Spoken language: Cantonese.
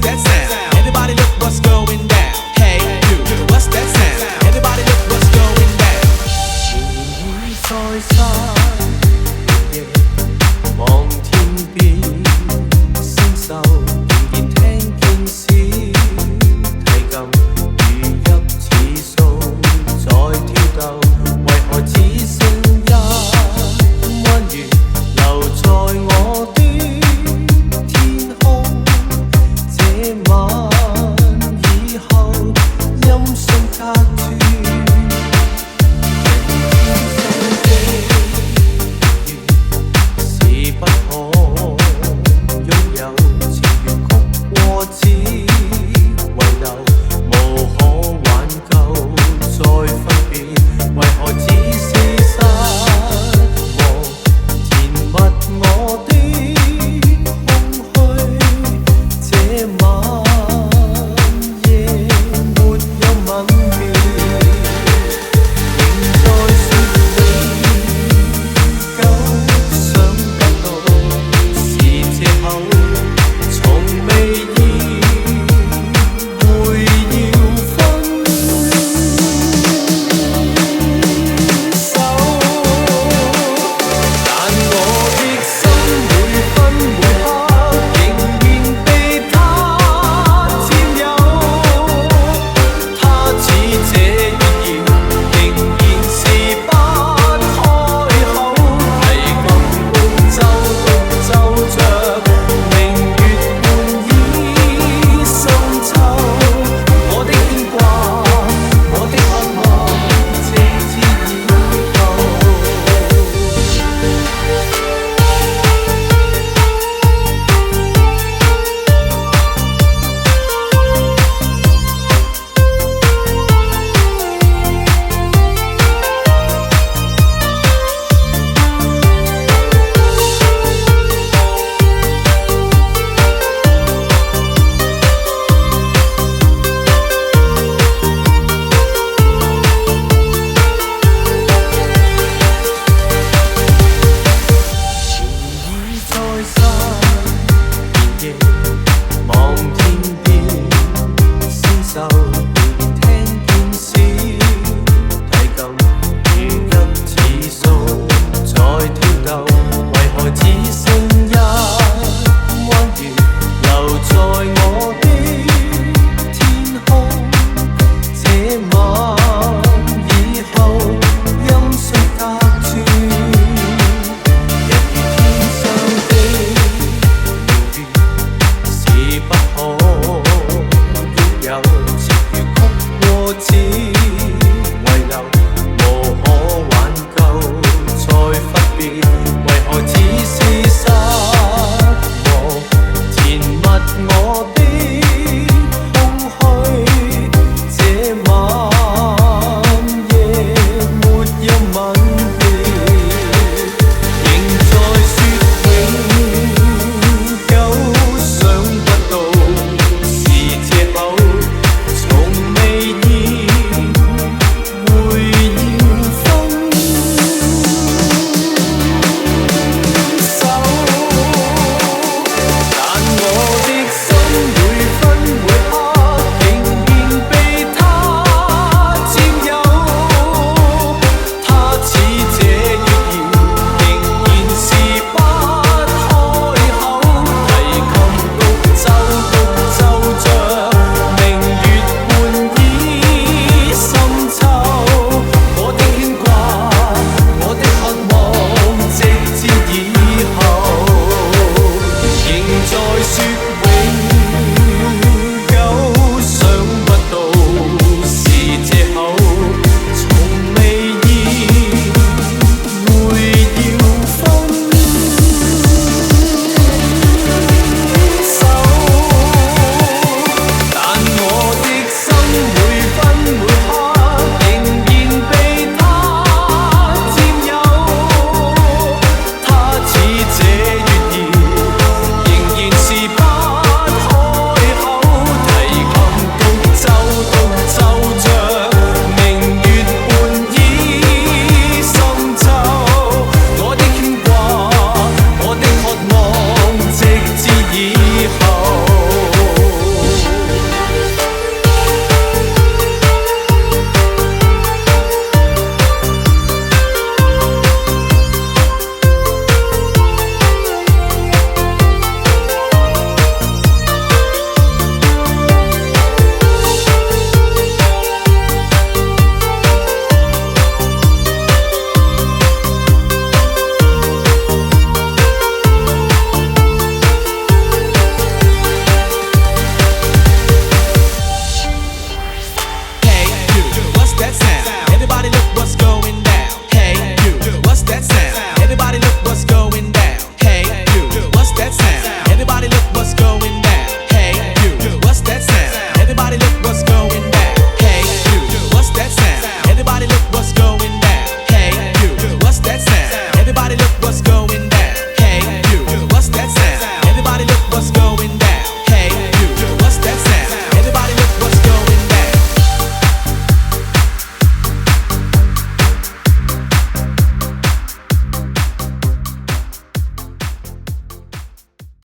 that sound? Everybody look what's going down. Hey, you, what's that sound? Everybody look what's going down. 在山夜望天邊，星宿仍然聽見小提琴如泣似訴在跳動，為何此聲音溫柔留在我的天空？這晚以後音訊隔斷。不可擁有情緣曲過只遺留，無可挽救再分別，為何只是失望填密我的空虛？這晚夜沒有吻別，仍在說你久想從未意會要分手，但我的心每分每刻仍然被他佔有，他似這月兒仍然是不開口，提琴伴奏獨奏着。望天邊，星宿仍然聽見小提琴如泣似訴在跳動，為何此聲音溫柔留在